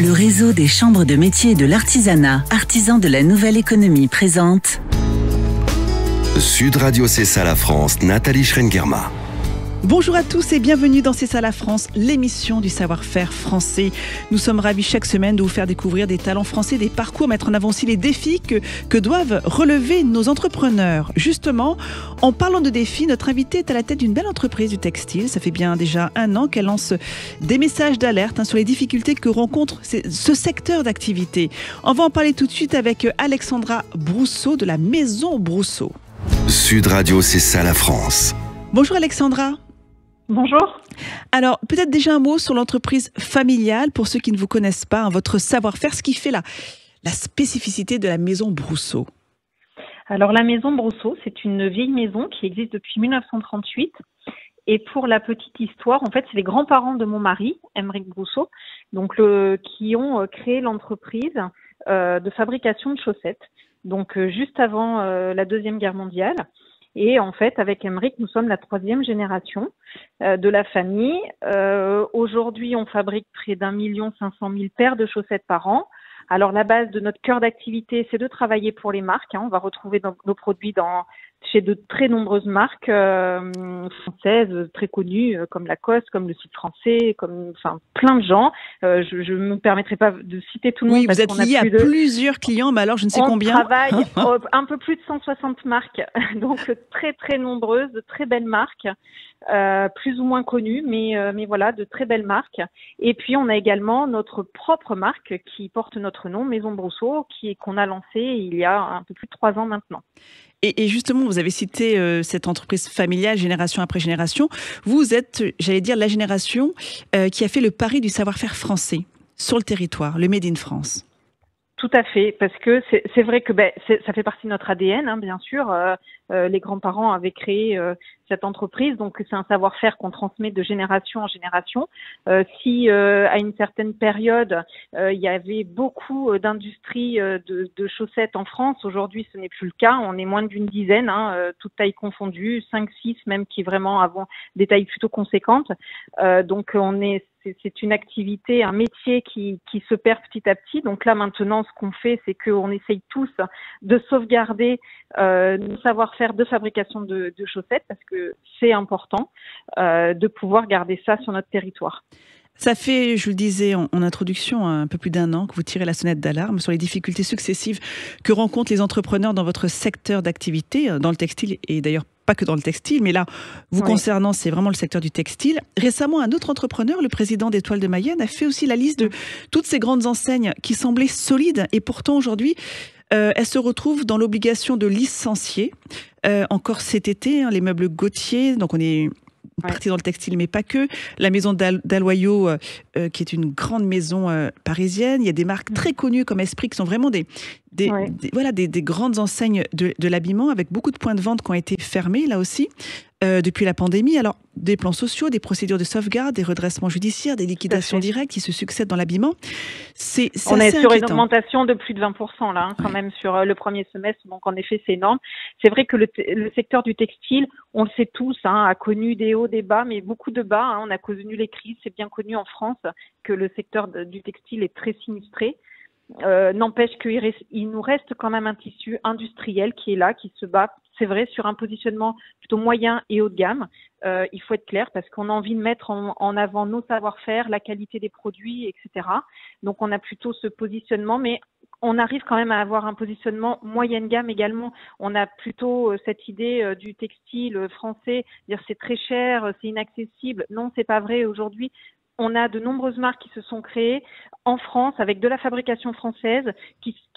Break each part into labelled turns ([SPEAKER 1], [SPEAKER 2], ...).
[SPEAKER 1] Le réseau des chambres de métiers et de l'artisanat, artisans de la nouvelle économie, présente
[SPEAKER 2] Sud Radio C'est ça la France, Nathalie Schrengerma.
[SPEAKER 3] Bonjour à tous et bienvenue dans C'est ça la France, l'émission du savoir-faire français. Nous sommes ravis chaque semaine de vous faire découvrir des talents français, des parcours, mettre en avant aussi les défis que doivent relever nos entrepreneurs. Justement, en parlant de défis, notre invitée est à la tête d'une belle entreprise du textile. Ça fait bien déjà 1 an qu'elle lance des messages d'alerte sur les difficultés que rencontre ce secteur d'activité. On va en parler tout de suite avec Alexandra Brousseau de la Maison Brousseau.
[SPEAKER 2] Sud Radio C'est ça la France.
[SPEAKER 3] Bonjour Alexandra.
[SPEAKER 4] Bonjour.
[SPEAKER 3] Alors, peut-être déjà un mot sur l'entreprise familiale, pour ceux qui ne vous connaissent pas, votre savoir-faire, ce qui fait la spécificité de la Maison Brousseau.
[SPEAKER 4] Alors, la Maison Brousseau, c'est une vieille maison qui existe depuis 1938. Et pour la petite histoire, en fait, c'est les grands-parents de mon mari, Aymeric Brousseau, donc qui ont créé l'entreprise de fabrication de chaussettes, donc juste avant la Deuxième Guerre mondiale. Et en fait, avec Aymeric, nous sommes la 3e génération de la famille. Aujourd'hui, on fabrique près d'1 500 000 paires de chaussettes par an. Alors, la base de notre cœur d'activité, c'est de travailler pour les marques. On va retrouver nos produits chez de très nombreuses marques françaises très connues, comme Lacoste, comme le site français, plein de gens. Je ne me permettrai pas de citer tout le monde.
[SPEAKER 3] Oui, vous êtes lié à plusieurs clients, mais alors je ne sais combien.
[SPEAKER 4] On travaille un peu plus de 160 marques, donc très très nombreuses, de très belles marques, plus ou moins connues, mais voilà, de très belles marques. Et puis on a également notre propre marque qui porte notre nom, Maison Brousseau, qu'on a lancée il y a un peu plus de 3 ans maintenant.
[SPEAKER 3] Et justement, vous avez cité cette entreprise familiale, génération après génération. Vous êtes, j'allais dire, la génération qui a fait le pari du savoir-faire français sur le territoire, le Made in France.
[SPEAKER 4] Tout à fait, parce que c'est vrai que ça fait partie de notre ADN, bien sûr. Les grands-parents avaient créé cette entreprise, donc c'est un savoir-faire qu'on transmet de génération en génération. Si à une certaine période, il y avait beaucoup d'industries de chaussettes en France, aujourd'hui ce n'est plus le cas. On est moins d'une dizaine, toutes tailles confondues, 5, 6 même qui vraiment avons des tailles plutôt conséquentes. Donc c'est une activité, un métier qui se perd petit à petit. Donc là, maintenant, ce qu'on fait, c'est qu'on essaye tous de sauvegarder nos savoir-faire de fabrication de chaussettes parce que c'est important de pouvoir garder ça sur notre territoire.
[SPEAKER 3] Ça fait, je le disais en introduction, un peu plus d'1 an que vous tirez la sonnette d'alarme sur les difficultés successives que rencontrent les entrepreneurs dans votre secteur d'activité, dans le textile et d'ailleurs pas que dans le textile, mais là, vous concernant, c'est vraiment le secteur du textile. Récemment, un autre entrepreneur, le président d'Étoile de Mayenne, a fait aussi la liste de toutes ces grandes enseignes qui semblaient solides et pourtant aujourd'hui, elles se retrouvent dans l'obligation de licencier. Encore cet été, les meubles Gauthier, donc on est parti dans le textile, mais pas que. La maison d'Aloyau, qui est une grande maison parisienne. Il y a des marques très connues comme Esprit, qui sont vraiment des grandes enseignes de l'habillement, avec beaucoup de points de vente qui ont été fermés, là aussi, depuis la pandémie. Alors, des plans sociaux, des procédures de sauvegarde, des redressements judiciaires, des liquidations directes qui se succèdent dans l'habillement.
[SPEAKER 4] On est sur une augmentation de plus de 20%, là, quand même, sur le premier semestre. Donc, en effet, c'est énorme. C'est vrai que le secteur du textile, on le sait tous, a connu des hauts, des bas, mais beaucoup de bas. On a connu les crises. C'est bien connu en France que le secteur du textile est très sinistré. N'empêche qu'il nous reste quand même un tissu industriel qui est là, qui se bat, c'est vrai, sur un positionnement plutôt moyen et haut de gamme. Il faut être clair parce qu'on a envie de mettre en avant nos savoir-faire, la qualité des produits, etc. Donc on a plutôt ce positionnement, mais on arrive quand même à avoir un positionnement moyenne gamme également. On a plutôt cette idée du textile français, dire c'est très cher, c'est inaccessible. Non, c'est pas vrai aujourd'hui. On a de nombreuses marques qui se sont créées en France avec de la fabrication française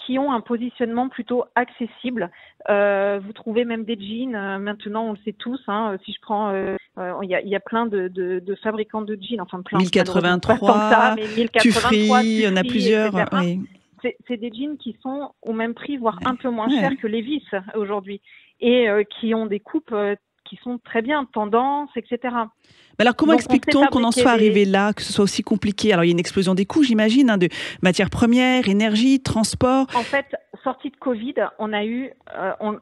[SPEAKER 4] qui ont un positionnement plutôt accessible. Vous trouvez même des jeans, maintenant on le sait tous. Si je prends, il y a plein de fabricants de jeans, enfin plein.
[SPEAKER 3] 1083, Tufri, il y en a plusieurs. Oui.
[SPEAKER 4] C'est des jeans qui sont au même prix, voire un peu moins cher que Levi's aujourd'hui, et qui ont des coupes qui sont très bien, tendance, etc.
[SPEAKER 3] Alors, comment explique-t-on qu'on en soit arrivé là, que ce soit aussi compliqué? Alors, il y a une explosion des coûts, j'imagine, de matières premières, énergie, transport.
[SPEAKER 4] En fait, sortie de Covid, on a eu,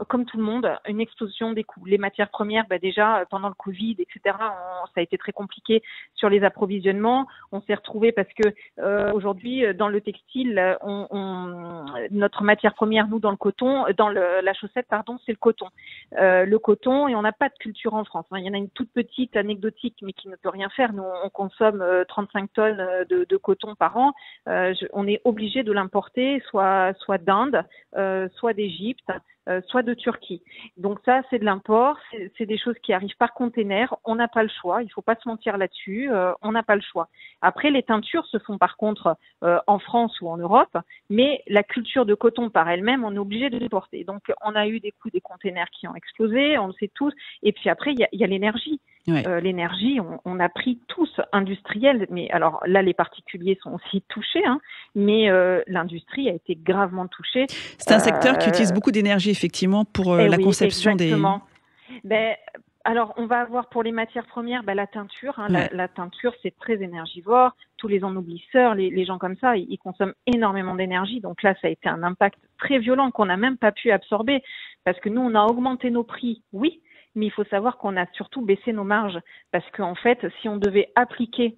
[SPEAKER 4] comme tout le monde, une explosion des coûts. Les matières premières, déjà pendant le Covid, etc., ça a été très compliqué sur les approvisionnements. On s'est retrouvés parce que aujourd'hui, dans le textile, notre matière première, nous, dans le coton, la chaussette, pardon, c'est le coton. Le coton, et on n'a pas de culture en France. Il y en a une toute petite, anecdotique, mais qui ne peut rien faire. Nous, on consomme 35 tonnes de coton par an. On est obligé de l'importer, soit d'Inde, soit d'Égypte, soit de Turquie. Donc ça, c'est de l'import, c'est des choses qui arrivent par container. On n'a pas le choix, il faut pas se mentir là-dessus, on n'a pas le choix. Après, les teintures se font par contre en France ou en Europe, mais la culture de coton par elle-même, on est obligé de l'importer. Donc on a eu des coûts des containers qui ont explosé, on le sait tous. Et puis après, il y a l'énergie. Ouais. L'énergie, on a pris tous industriels, mais alors là, les particuliers sont aussi touchés, mais l'industrie a été gravement touchée.
[SPEAKER 3] C'est un secteur qui utilise beaucoup d'énergie, effectivement, pour la conception
[SPEAKER 4] exactement. Alors, on va avoir pour les matières premières la teinture. La teinture, c'est très énergivore. Tous les ennoublisseurs, les gens comme ça, ils consomment énormément d'énergie. Donc là, ça a été un impact très violent qu'on n'a même pas pu absorber parce que nous, on a augmenté nos prix, oui, mais il faut savoir qu'on a surtout baissé nos marges parce qu'en fait, si on devait appliquer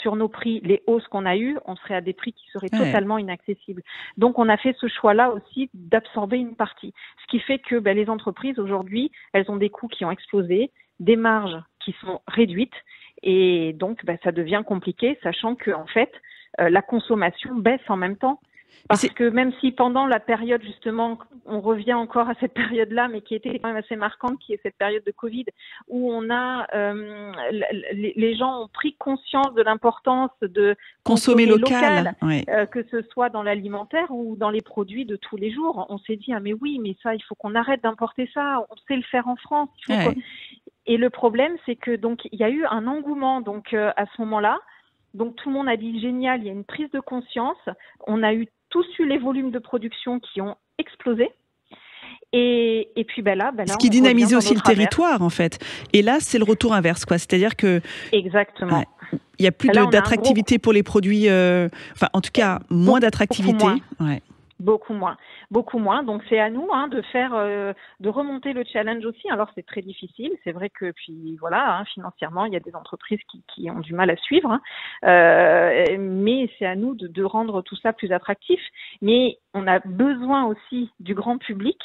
[SPEAKER 4] sur nos prix les hausses qu'on a eues, on serait à des prix qui seraient totalement inaccessibles. Donc, on a fait ce choix-là aussi d'absorber une partie. Ce qui fait que les entreprises, aujourd'hui, elles ont des coûts qui ont explosé, des marges qui sont réduites et donc ça devient compliqué, sachant que en fait, la consommation baisse en même temps. Parce que même si pendant la période, justement, on revient encore à cette période-là, mais qui était quand même assez marquante, qui est cette période de Covid, où on a, les gens ont pris conscience de l'importance de
[SPEAKER 3] consommer local,
[SPEAKER 4] que ce soit dans l'alimentaire ou dans les produits de tous les jours. On s'est dit, mais oui, mais ça, il faut qu'on arrête d'importer ça, on sait le faire en France. Et le problème, c'est que donc il y a eu un engouement donc à ce moment-là. Donc tout le monde a dit génial, il y a une prise de conscience. On a tous eu les volumes de production qui ont explosé. Et puis là,
[SPEAKER 3] ce qui dynamisait aussi le territoire en fait. Et là, c'est le retour inverse, quoi. C'est-à-dire que
[SPEAKER 4] exactement.
[SPEAKER 3] Il y a plus d'attractivité pour les produits. Enfin, en tout cas, moins d'attractivité.
[SPEAKER 4] Beaucoup moins. Donc c'est à nous de faire, de remonter le challenge aussi. Alors c'est très difficile, c'est vrai que puis voilà, financièrement il y a des entreprises qui ont du mal à suivre, mais c'est à nous de rendre tout ça plus attractif. Mais on a besoin aussi du grand public.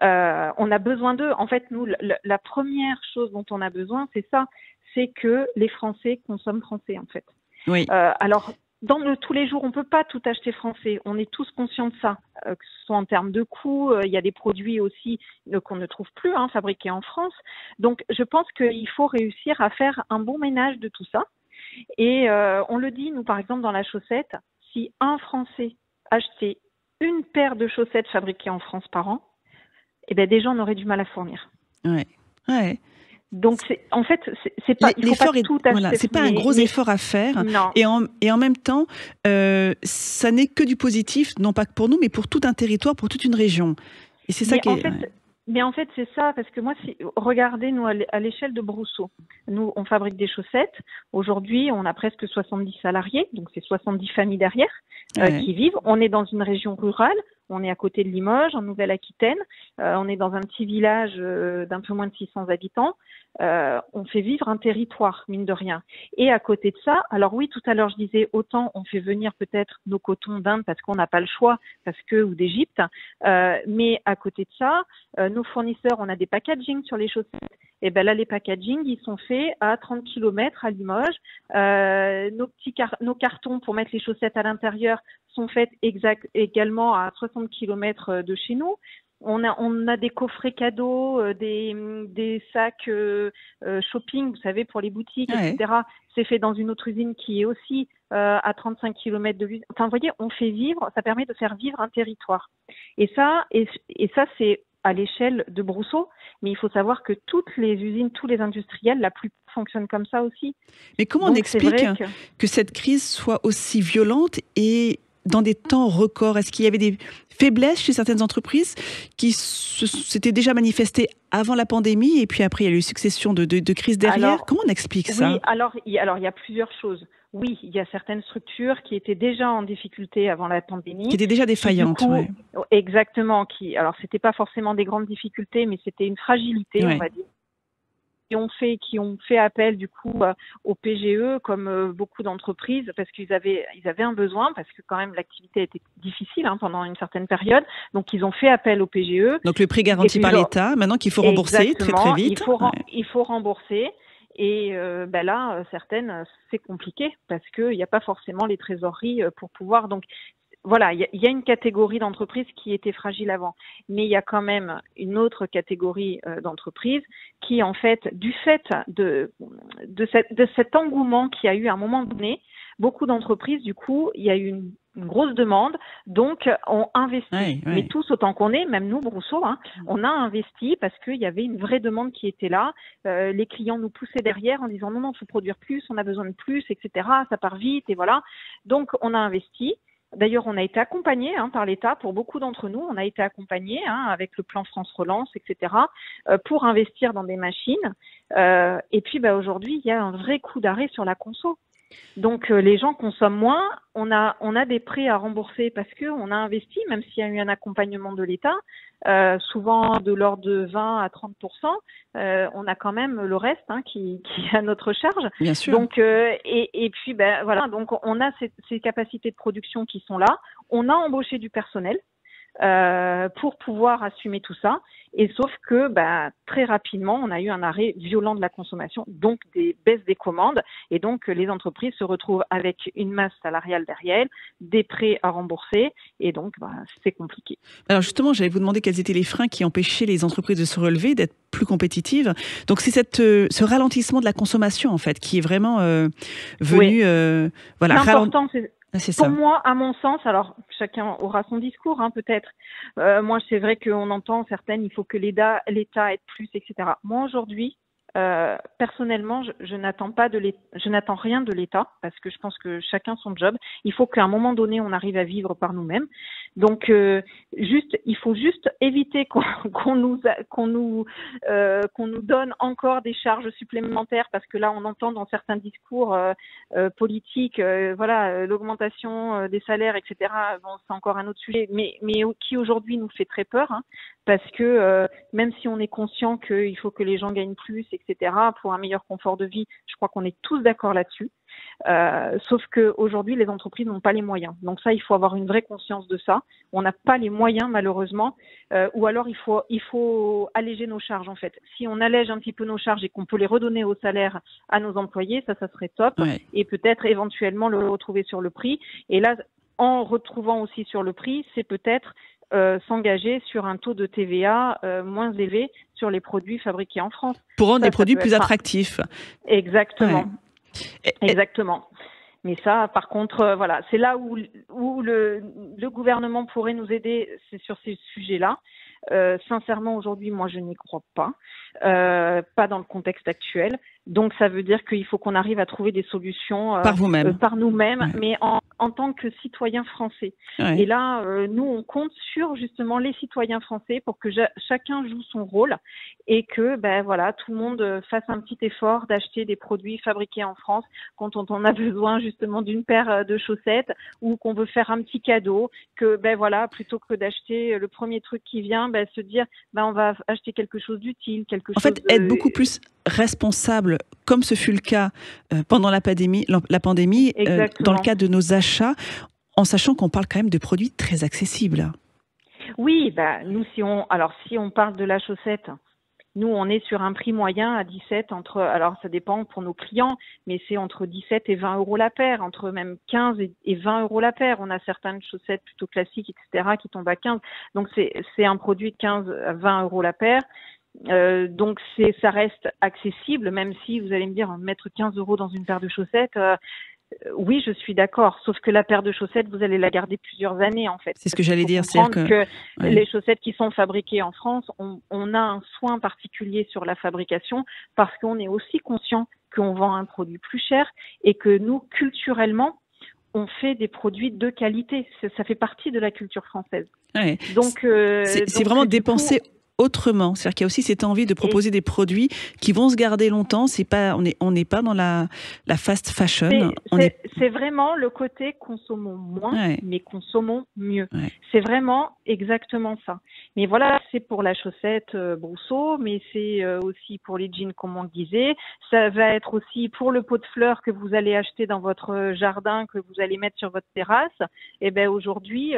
[SPEAKER 4] On a besoin d'eux. En fait, nous, la première chose dont on a besoin, c'est ça, c'est que les Français consomment français en fait.
[SPEAKER 3] Oui.
[SPEAKER 4] Alors. Dans tous les jours, on peut pas tout acheter français. On est tous conscients de ça, que ce soit en termes de coûts. Il y a des produits aussi qu'on ne trouve plus fabriqués en France. Donc, je pense qu'il faut réussir à faire un bon ménage de tout ça. Et on le dit, nous, par exemple, dans la chaussette, si un Français achetait une paire de chaussettes fabriquées en France par an, des gens auraient du mal à fournir.
[SPEAKER 3] Ouais.
[SPEAKER 4] Donc en fait c'est pas
[SPEAKER 3] l'effort
[SPEAKER 4] est tout acheter.
[SPEAKER 3] Voilà, c'est pas un gros effort à faire.
[SPEAKER 4] Non.
[SPEAKER 3] Et en même temps, ça n'est que du positif, non pas que pour nous, mais pour tout un territoire, pour toute une région. Et c'est ça qui est.
[SPEAKER 4] Mais en fait, c'est ça, parce que moi, regardez, nous, à l'échelle de Brousseau, nous, on fabrique des chaussettes. Aujourd'hui, on a presque 70 salariés, donc c'est 70 familles derrière qui vivent. On est dans une région rurale. On est à côté de Limoges, en Nouvelle-Aquitaine. On est dans un petit village d'un peu moins de 600 habitants. On fait vivre un territoire, mine de rien. Et à côté de ça, alors oui, tout à l'heure, je disais, autant on fait venir peut-être nos cotons d'Inde parce qu'on n'a pas le choix, ou d'Égypte. Mais à côté de ça, nos fournisseurs, on a des packaging sur les chaussettes. Et là, les packaging, ils sont faits à 30 km à Limoges. Nos cartons pour mettre les chaussettes à l'intérieur sont faits également à 60 km de chez nous. On a des coffrets cadeaux, des sacs shopping, vous savez, pour les boutiques, etc. C'est fait dans une autre usine qui est aussi à 35 km de l'usine. Enfin, vous voyez, on fait vivre, ça permet de faire vivre un territoire. Et ça, c'est à l'échelle de Brousseau, mais il faut savoir que toutes les usines, tous les industriels, la plupart fonctionnent comme ça aussi.
[SPEAKER 3] Mais comment on explique que cette crise soit aussi violente et dans des temps records? Est-ce qu'il y avait des faiblesses chez certaines entreprises qui s'étaient déjà manifestées avant la pandémie et puis après il y a eu une succession de crises derrière? Comment on explique ça?
[SPEAKER 4] Oui, alors il y a plusieurs choses. oui, il y a certaines structures qui étaient déjà en difficulté avant la pandémie.
[SPEAKER 3] Qui étaient déjà défaillantes,
[SPEAKER 4] oui. Exactement. Alors, c'était pas forcément des grandes difficultés, mais c'était une fragilité, on va dire. Qui ont fait appel du coup au PGE comme beaucoup d'entreprises parce qu'ils avaient un besoin, parce que quand même l'activité était difficile pendant une certaine période, donc ils ont fait appel au PGE.
[SPEAKER 3] Donc le prix garanti par l'État, maintenant qu'il faut rembourser très très vite.
[SPEAKER 4] Il faut rembourser. Et là, certaines, c'est compliqué parce qu'il n'y a pas forcément les trésoreries pour pouvoir. Donc voilà, il y a une catégorie d'entreprises qui était fragile avant, mais il y a quand même une autre catégorie d'entreprises qui, en fait, du fait de cet engouement qu'il y a eu à un moment donné, beaucoup d'entreprises, du coup, il y a eu une grosse demande, donc on investit. Mais tous autant qu'on est, même nous, Brousseau, on a investi parce qu'il y avait une vraie demande qui était là. Les clients nous poussaient derrière en disant non, il faut produire plus, on a besoin de plus, etc. Ça part vite et voilà. Donc on a investi. D'ailleurs, on a été accompagné par l'État pour beaucoup d'entre nous. On a été accompagné avec le plan France Relance, etc., pour investir dans des machines. Et puis, aujourd'hui, il y a un vrai coup d'arrêt sur la conso. Donc, les gens consomment moins. On a des prêts à rembourser parce qu'on a investi, même s'il y a eu un accompagnement de l'État, souvent de l'ordre de 20 à 30%. On a quand même le reste qui est à notre charge.
[SPEAKER 3] Bien sûr.
[SPEAKER 4] Donc, et puis, voilà. Donc, on a ces capacités de production qui sont là. On a embauché du personnel pour pouvoir assumer tout ça. Et sauf que très rapidement, on a eu un arrêt violent de la consommation, donc des baisses des commandes. Et donc, les entreprises se retrouvent avec une masse salariale derrière, des prêts à rembourser. Et donc, c'est compliqué.
[SPEAKER 3] Alors justement, j'allais vous demander quels étaient les freins qui empêchaient les entreprises de se relever, d'être plus compétitives. Donc, c'est ce ralentissement de la consommation, en fait, qui est vraiment venu...
[SPEAKER 4] voilà, c'est important,
[SPEAKER 3] c'est
[SPEAKER 4] pour
[SPEAKER 3] ça.
[SPEAKER 4] moi, à mon sens, alors chacun aura son discours, peut-être. Moi, c'est vrai qu'on entend certaines, il faut que l'État aide plus, etc. Moi, aujourd'hui, personnellement, je n'attends rien de l'État parce que je pense que chacun son job. Il faut qu'à un moment donné, on arrive à vivre par nous-mêmes. Donc, il faut juste éviter qu'on nous donne encore des charges supplémentaires parce que là, on entend dans certains discours politiques, l'augmentation des salaires, etc. Bon, c'est encore un autre sujet, mais qui aujourd'hui nous fait très peur, parce que même si on est conscient qu'il faut que les gens gagnent plus, etc., pour un meilleur confort de vie, je crois qu'on est tous d'accord là-dessus. Sauf qu'aujourd'hui, les entreprises n'ont pas les moyens. Donc ça, il faut avoir une vraie conscience de ça. On n'a pas les moyens, malheureusement, ou alors il faut alléger nos charges, en fait. Si on allège un petit peu nos charges et qu'on peut les redonner au salaire à nos employés, ça serait top.
[SPEAKER 3] Ouais.
[SPEAKER 4] Et peut-être éventuellement le retrouver sur le prix. Et là, en retrouvant aussi sur le prix, c'est peut-être s'engager sur un taux de TVA moins élevé sur les produits fabriqués en France.
[SPEAKER 3] Pour rendre les produits plus attractifs.
[SPEAKER 4] Exactement.
[SPEAKER 3] Ouais.
[SPEAKER 4] Exactement. Mais ça, par contre, c'est là où le gouvernement pourrait nous aider, c'est sur ces sujets-là. Sincèrement, aujourd'hui, moi, je n'y crois pas. Pas dans le contexte actuel. Donc, ça veut dire qu'il faut qu'on arrive à trouver des solutions par nous-mêmes, mais en tant que citoyens français.
[SPEAKER 3] Ouais.
[SPEAKER 4] Et là, nous, on compte sur justement les citoyens français pour que chacun joue son rôle et que tout le monde fasse un petit effort d'acheter des produits fabriqués en France quand on a besoin justement d'une paire de chaussettes ou qu'on veut faire un petit cadeau, que plutôt que d'acheter le premier truc qui vient, se dire on va acheter quelque chose d'utile,
[SPEAKER 3] être beaucoup plus responsable, comme ce fut le cas pendant la pandémie dans le cas de nos achats, en sachant qu'on parle quand même de produits très accessibles.
[SPEAKER 4] Oui, nous, si on parle de la chaussette, nous, on est sur un prix moyen à 17 alors ça dépend pour nos clients, mais c'est entre 17 et 20 euros la paire, entre même 15 et 20 euros la paire. On a certaines chaussettes plutôt classiques, etc., qui tombent à 15. Donc, c'est un produit de 15 à 20 euros la paire. Donc ça reste accessible, même si vous allez me dire mettre 15 euros dans une paire de chaussettes, oui, je suis d'accord, sauf que la paire de chaussettes, vous allez la garder plusieurs années, en fait.
[SPEAKER 3] C'est ce que j'allais dire,
[SPEAKER 4] c'est-à-dire que les chaussettes qui sont fabriquées en France, on a un soin particulier sur la fabrication parce qu'on est aussi conscient qu'on vend un produit plus cher et que nous, culturellement, on fait des produits de qualité. Ça fait partie de la culture française.
[SPEAKER 3] Ouais.
[SPEAKER 4] Donc
[SPEAKER 3] c'est vraiment dépenser autrement. C'est-à-dire qu'il y a aussi cette envie de proposer des produits qui vont se garder longtemps. On n'est pas dans la fast fashion.
[SPEAKER 4] C'est vraiment le côté consommons moins, mais consommons mieux. Ouais. C'est vraiment exactement ça. Mais voilà, c'est pour la chaussette Brousseau, mais c'est aussi pour les jeans, comme on le disait. Ça va être aussi pour le pot de fleurs que vous allez acheter dans votre jardin, que vous allez mettre sur votre terrasse. Et ben aujourd'hui,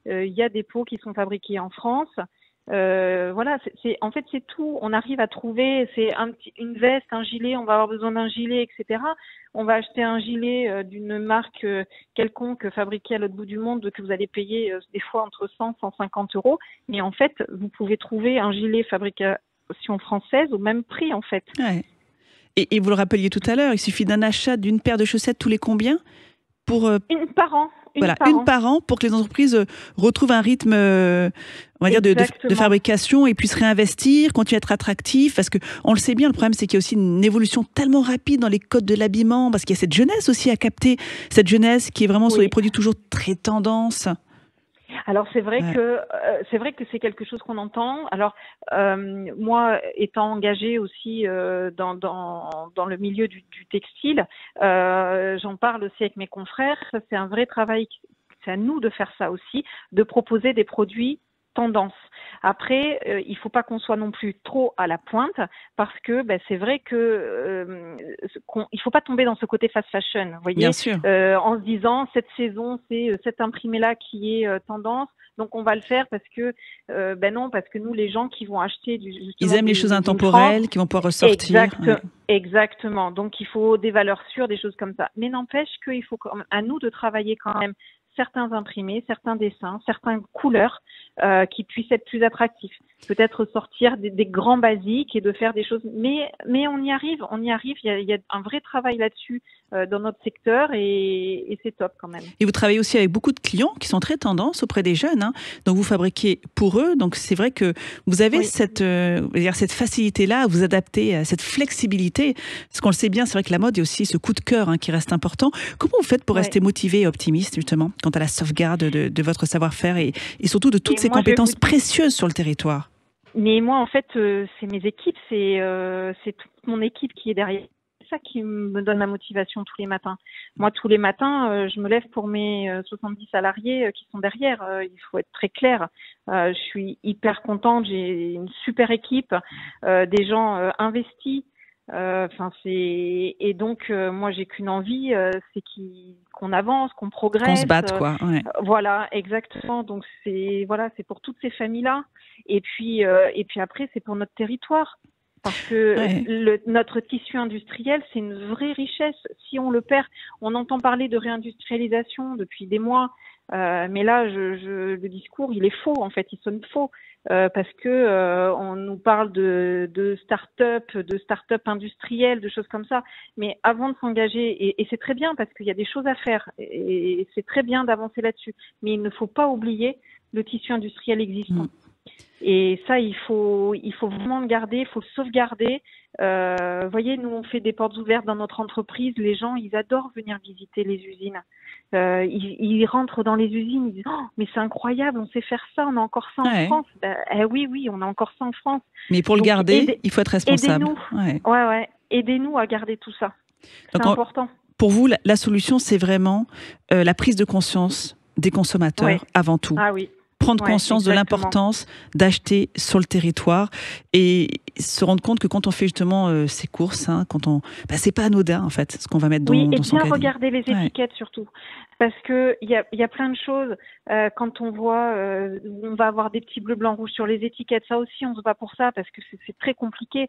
[SPEAKER 4] il y a des pots qui sont fabriqués en France. Voilà, en fait c'est tout. On arrive à trouver, c'est une veste, un gilet, on va avoir besoin d'un gilet, etc. On va acheter un gilet d'une marque quelconque fabriquée à l'autre bout du monde que vous allez payer des fois entre 100 et 150 euros. Mais en fait, vous pouvez trouver un gilet fabrication française au même prix en fait.
[SPEAKER 3] Ouais. Et vous le rappeliez tout à l'heure, il suffit d'un achat d'une paire de chaussettes tous les combien pour
[SPEAKER 4] une par an.
[SPEAKER 3] Une par an pour que les entreprises retrouvent un rythme, on va dire, de fabrication et puissent réinvestir, continuer à être attractifs. Parce que on le sait bien, le problème, c'est qu'il y a aussi une évolution tellement rapide dans les codes de l'habillement, parce qu'il y a cette jeunesse aussi à capter, cette jeunesse qui est vraiment sur les produits toujours très tendance.
[SPEAKER 4] Alors c'est vrai que c'est quelque chose qu'on entend. Alors moi, étant engagée aussi dans le milieu du textile, j'en parle aussi avec mes confrères. Ça, c'est un vrai travail. C'est à nous de faire ça aussi, de proposer des produits tendance. Après, il faut pas qu'on soit non plus trop à la pointe, parce que c'est vrai que il faut pas tomber dans ce côté fast fashion, vous voyez.
[SPEAKER 3] Bien sûr.
[SPEAKER 4] En se disant cette saison c'est cet imprimé là qui est tendance, donc on va le faire parce que non, parce que nous les gens qui vont acheter
[SPEAKER 3] ils aiment les choses intemporelles qui vont pouvoir ressortir.
[SPEAKER 4] Exactement. Donc il faut des valeurs sûres, des choses comme ça. Mais n'empêche qu'il faut à nous de travailler quand même certains imprimés, certains dessins, certaines couleurs qui puissent être plus attractifs. Peut-être sortir des grands basiques et de faire des choses. Mais on y arrive. Il y a un vrai travail là-dessus dans notre secteur et c'est top quand même.
[SPEAKER 3] Et vous travaillez aussi avec beaucoup de clients qui sont très tendance auprès des jeunes. Hein. Donc vous fabriquez pour eux. Donc c'est vrai que vous avez cette facilité-là à vous adapter, à cette flexibilité. Parce qu'on le sait bien, c'est vrai que la mode, il y a aussi ce coup de cœur qui reste important. Comment vous faites pour rester motivé et optimiste justement quant à la sauvegarde de votre savoir-faire et surtout de toutes ces compétences précieuses sur le territoire?
[SPEAKER 4] Mais moi, en fait, c'est mes équipes, c'est toute mon équipe qui est derrière. C'est ça qui me donne la motivation tous les matins. Moi, tous les matins, je me lève pour mes 70 salariés qui sont derrière. Il faut être très clair. Je suis hyper contente. J'ai une super équipe, des gens investis. Et donc moi j'ai qu'une envie, c'est qu'on avance, qu'on progresse,
[SPEAKER 3] qu'on se batte quoi. Ouais.
[SPEAKER 4] Voilà, exactement. Donc c'est pour toutes ces familles là. Et puis après c'est pour notre territoire, parce que notre tissu industriel c'est une vraie richesse. Si on le perd, on entend parler de réindustrialisation depuis des mois, mais là le discours il est faux en fait, il sonne faux. Parce que on nous parle de start-up industrielles, de choses comme ça. Mais avant de s'engager, et c'est très bien parce qu'il y a des choses à faire, et c'est très bien d'avancer là-dessus. Mais il ne faut pas oublier le tissu industriel existant. Et ça, il faut vraiment le garder, il faut le sauvegarder. Vous voyez, nous, on fait des portes ouvertes dans notre entreprise. Les gens, ils adorent venir visiter les usines. Ils rentrent dans les usines, ils disent « Oh, mais c'est incroyable, on sait faire ça, on a encore ça en France. » Oui, on a encore ça en France.
[SPEAKER 3] Mais pour le garder, il faut être responsable.
[SPEAKER 4] Aidez-nous. Aidez-nous à garder tout ça. C'est important.
[SPEAKER 3] Pour vous, la solution, c'est vraiment la prise de conscience des consommateurs avant tout.
[SPEAKER 4] Ah oui.
[SPEAKER 3] Prendre conscience de l'importance d'acheter sur le territoire et se rendre compte que quand on fait justement ces courses, c'est pas anodin en fait ce qu'on va mettre dans son caddie.
[SPEAKER 4] Oui, et bien regarder les étiquettes surtout, parce que il y a plein de choses. Quand on voit, on va avoir des petits bleus, blancs, rouges sur les étiquettes. Ça aussi, on se bat pour ça parce que c'est très compliqué.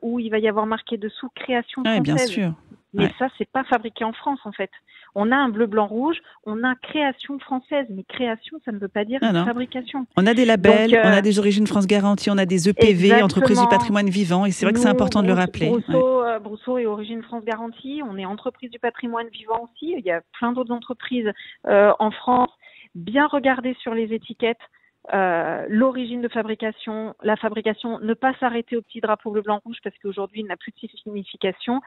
[SPEAKER 4] Où il va y avoir marqué dessous création française.
[SPEAKER 3] Bien sûr.
[SPEAKER 4] Mais ça, c'est pas fabriqué en France, en fait. On a un bleu, blanc, rouge, on a création française. Mais création, ça ne veut pas dire fabrication.
[SPEAKER 3] On a des labels, on a des origines France Garantie, on a des EPV, entreprise du patrimoine vivant, et c'est vrai que c'est important de le rappeler.
[SPEAKER 4] Brousseau et Origine France Garantie, on est entreprise du patrimoine vivant aussi. Il y a plein d'autres entreprises en France. Bien regarder sur les étiquettes. l'origine de fabrication, la fabrication, ne pas s'arrêter au petit drapeau bleu, blanc, rouge parce qu'aujourd'hui il n'a plus de signification,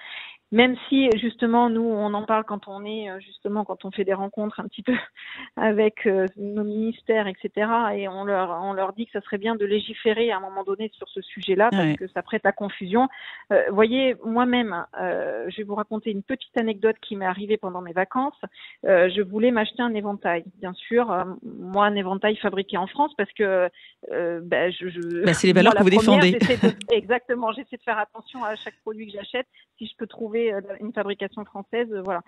[SPEAKER 4] même si justement nous on en parle quand on est justement quand on fait des rencontres un petit peu avec nos ministères, etc. et on leur dit que ça serait bien de légiférer à un moment donné sur ce sujet-là parce que ça prête à confusion. Voyez, moi-même, je vais vous raconter une petite anecdote qui m'est arrivée pendant mes vacances. Je voulais m'acheter un éventail, bien sûr, moi un éventail fabriqué en France parce que
[SPEAKER 3] c'est les valeurs que vous défendez.
[SPEAKER 4] Exactement, j'essaie de faire attention à chaque produit que j'achète. Si je peux trouver une fabrication française, voilà.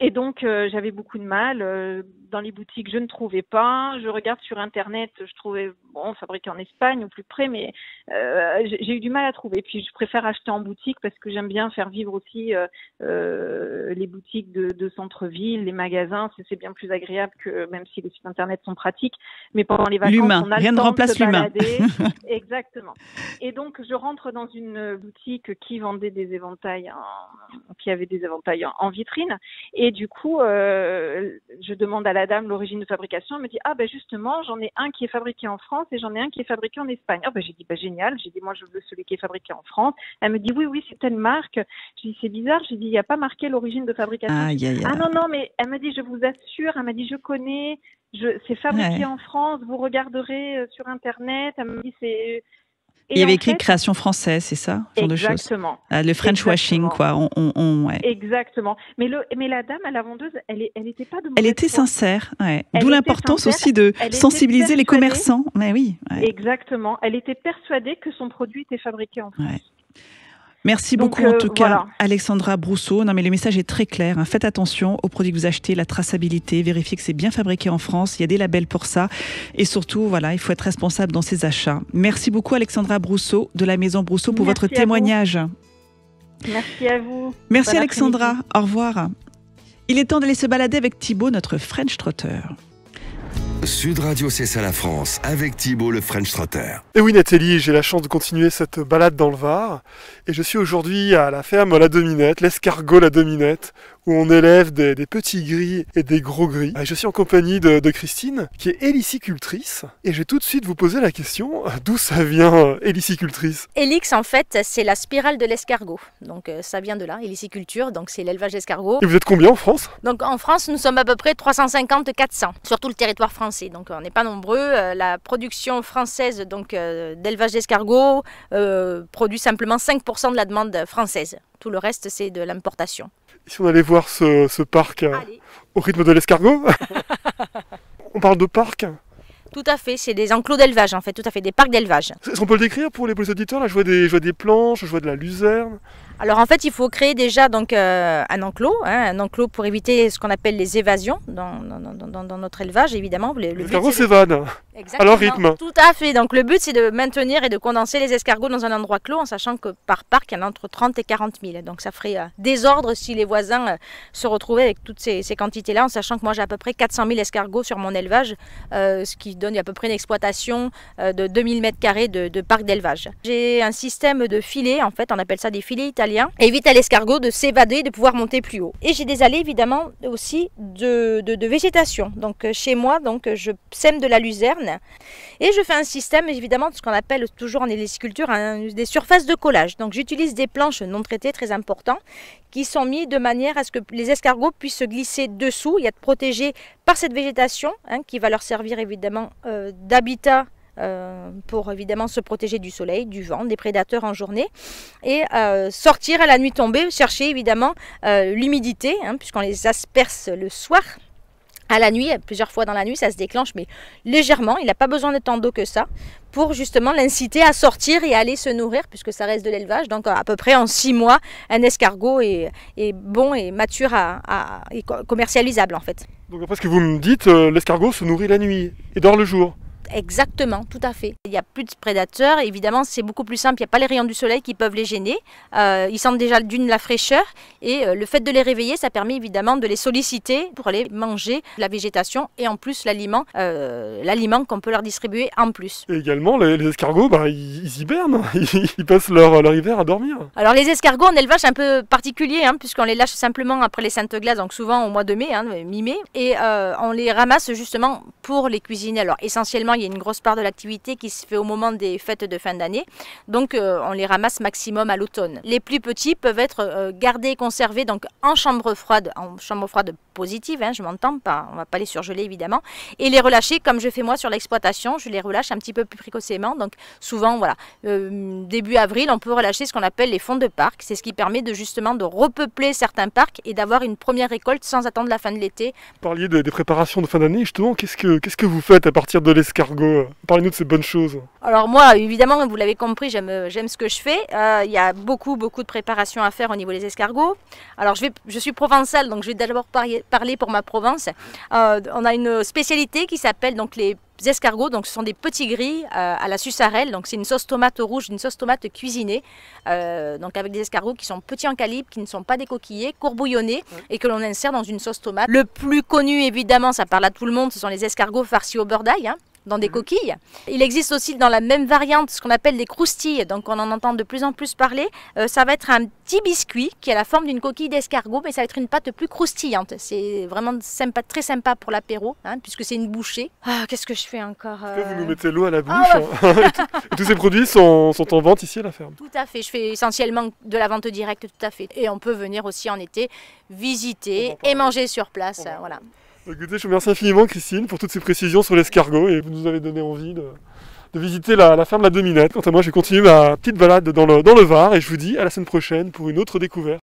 [SPEAKER 4] Et donc, j'avais beaucoup de mal. Dans les boutiques, je ne trouvais pas. Je regarde sur Internet, je trouvais, fabriqué en Espagne, au plus près, mais j'ai eu du mal à trouver. Puis, je préfère acheter en boutique parce que j'aime bien faire vivre aussi les boutiques de centre-ville, les magasins. C'est bien plus agréable que, même si les sites Internet sont pratiques. Mais pendant les vacances,
[SPEAKER 3] l'humain.
[SPEAKER 4] on a
[SPEAKER 3] Rien
[SPEAKER 4] le
[SPEAKER 3] ne
[SPEAKER 4] temps
[SPEAKER 3] remplace
[SPEAKER 4] de se
[SPEAKER 3] l'humain.
[SPEAKER 4] balader. Exactement. Et donc, je rentre dans une boutique qui vendait des éventails, qui avait des éventails en vitrine. Et du coup, je demande à la dame l'origine de fabrication. Elle me dit justement, j'en ai un qui est fabriqué en France et j'en ai un qui est fabriqué en Espagne. J'ai dit génial. J'ai dit moi je veux celui qui est fabriqué en France. Elle me dit oui c'est telle marque. J'ai dit c'est bizarre. J'ai dit il n'y a pas marqué l'origine de fabrication. Ah non mais elle me dit je vous assure. Elle m'a dit je connais. C'est fabriqué en France. Vous regarderez sur Internet. Elle me dit c'est.
[SPEAKER 3] Il y avait écrit création française, c'est ça, genre de choses.
[SPEAKER 4] Exactement.
[SPEAKER 3] Le French washing, quoi.
[SPEAKER 4] Exactement. Mais la dame, la vendeuse, elle était pas de mauvaise
[SPEAKER 3] Elle était
[SPEAKER 4] foi.
[SPEAKER 3] sincère, ouais. D'où l'importance aussi de sensibiliser les commerçants. Mais oui. Ouais.
[SPEAKER 4] Exactement. Elle était persuadée que son produit était fabriqué en France.
[SPEAKER 3] Ouais. Merci beaucoup en tout cas, Alexandra Brousseau. Non mais le message est très clair. Faites attention aux produits que vous achetez, la traçabilité, vérifiez que c'est bien fabriqué en France. Il y a des labels pour ça. Et surtout, il faut être responsable dans ses achats. Merci beaucoup Alexandra Brousseau de la Maison Brousseau pour votre témoignage.
[SPEAKER 4] Merci à vous.
[SPEAKER 3] Merci Alexandra. Au revoir. Il est temps d'aller se balader avec Thibaut, notre French Trotter.
[SPEAKER 2] Sud Radio, c'est ça la France, avec Thibaut le French Trotter.
[SPEAKER 5] Et oui Nathalie, j'ai la chance de continuer cette balade dans le Var. Et je suis aujourd'hui à la ferme La Dominette, l'escargot La Dominette, où on élève des petits gris et des gros gris. Et je suis en compagnie de Christine, qui est hélicicultrice. Et je vais tout de suite vous poser la question, d'où ça vient, hélicicultrice?
[SPEAKER 6] Hélix, en fait, c'est la spirale de l'escargot. Donc ça vient de là, héliciculture, donc c'est l'élevage d'escargots.
[SPEAKER 5] Et vous êtes combien en France?
[SPEAKER 6] Donc en France, nous sommes à peu près 350-400, sur tout le territoire français. Donc on n'est pas nombreux. La production française d'élevage d'escargots produit simplement 5% de la demande française. Tout le reste, c'est de l'importation.
[SPEAKER 5] Si on allait voir ce parc au rythme de l'escargot, on parle de parc?
[SPEAKER 6] Tout à fait, c'est des enclos d'élevage en fait, tout à fait, des parcs d'élevage.
[SPEAKER 5] Est-ce qu'on peut le décrire pour les auditeurs? Là, je vois des planches, je vois de la luzerne.
[SPEAKER 6] Alors en fait, il faut créer déjà un enclos pour éviter ce qu'on appelle les évasions dans notre élevage, évidemment.
[SPEAKER 5] Les escargots s'évadent à leur rythme.
[SPEAKER 6] Tout à fait. Donc le but, c'est de maintenir et de condenser les escargots dans un endroit clos, en sachant que par parc, il y en a entre 30 et 40 000. Donc ça ferait désordre si les voisins se retrouvaient avec toutes ces quantités-là, en sachant que moi j'ai à peu près 400 000 escargots sur mon élevage, ce qui donne à peu près une exploitation de 2000 m² de parc d'élevage. J'ai un système de filets, en fait, on appelle ça des filets italiens, évite à l'escargot de s'évader et de pouvoir monter plus haut. Et j'ai des allées évidemment aussi de végétation. Donc chez moi, je sème de la luzerne et je fais un système évidemment de ce qu'on appelle toujours en héliciculture des surfaces de collage. Donc j'utilise des planches non traitées très importantes qui sont mises de manière à ce que les escargots puissent se glisser dessous et être protégés par cette végétation qui va leur servir évidemment d'habitat pour évidemment se protéger du soleil, du vent, des prédateurs en journée et sortir à la nuit tombée, chercher évidemment l'humidité puisqu'on les asperce le soir. À la nuit, plusieurs fois dans la nuit, ça se déclenche, mais légèrement. Il n'a pas besoin de tant d'eau que ça pour justement l'inciter à sortir et à aller se nourrir, puisque ça reste de l'élevage. Donc à peu près en 6 mois, un escargot est bon et mature et commercialisable en fait.
[SPEAKER 5] Donc après ce que vous me dites, l'escargot se nourrit la nuit et dort le jour.
[SPEAKER 6] Exactement, tout à fait. Il n'y a plus de prédateurs, évidemment c'est beaucoup plus simple, il n'y a pas les rayons du soleil qui peuvent les gêner. Ils sentent déjà la fraîcheur et le fait de les réveiller, ça permet évidemment de les solliciter pour aller manger la végétation et en plus l'aliment qu'on peut leur distribuer en plus.
[SPEAKER 5] Et également les escargots, ils hibernent, ils passent leur hiver à dormir.
[SPEAKER 6] Alors les escargots en élevage c'est un peu particulier puisqu'on les lâche simplement après les saintes glaces, donc souvent au mois de mai, mi-mai, et on les ramasse justement pour les cuisiner. Alors essentiellement, il y a une grosse part de l'activité qui se fait au moment des fêtes de fin d'année. Donc on les ramasse maximum à l'automne. Les plus petits peuvent être gardés et conservés donc en chambre froide positive, hein, je m'entends pas, on va pas les surgeler évidemment, et les relâcher comme je fais moi sur l'exploitation, je les relâche un petit peu plus précocement. Donc souvent voilà, début avril, on peut relâcher ce qu'on appelle les fonds de parc. C'est ce qui permet de justement de repeupler certains parcs et d'avoir une première récolte sans attendre la fin de l'été.
[SPEAKER 5] Vous parliez des préparations de fin d'année, justement, qu'est-ce que vous faites à partir de l'escargot? Parlez-nous de ces bonnes choses.
[SPEAKER 6] Alors moi, évidemment, vous l'avez compris, j'aime ce que je fais. Il y a beaucoup de préparations à faire au niveau des escargots. Alors je suis provençale, donc je vais d'abord parler pour ma Provence. On a une spécialité qui s'appelle donc les escargots, donc ce sont des petits gris à la sussarelle, donc c'est une sauce tomate rouge, une sauce tomate cuisinée, donc avec des escargots qui sont petits en calibre, qui ne sont pas décoquillés, courbouillonnés et que l'on insère dans une sauce tomate. Le plus connu évidemment, ça parle à tout le monde, ce sont les escargots farcis au beurre d'ail, hein, dans des coquilles. Il existe aussi dans la même variante ce qu'on appelle des croustilles, donc on en entend de plus en plus parler. Ça va être un petit biscuit qui a la forme d'une coquille d'escargot, mais ça va être une pâte plus croustillante. C'est vraiment sympa, très sympa pour l'apéro, hein, puisque c'est une bouchée. Ah, qu'est-ce que je fais encore
[SPEAKER 5] Vous nous mettez l'eau à la bouche. Et tous ces produits sont en vente ici à la ferme.
[SPEAKER 6] Tout à fait, je fais essentiellement de la vente directe, tout à fait. Et on peut venir aussi en été visiter et manger sur place. Voilà.
[SPEAKER 5] Écoutez, je vous remercie infiniment Christine pour toutes ces précisions sur l'escargot et vous nous avez donné envie de visiter la ferme La Dominette. Quant à moi, je vais continuer ma petite balade dans le Var et je vous dis à la semaine prochaine pour une autre découverte.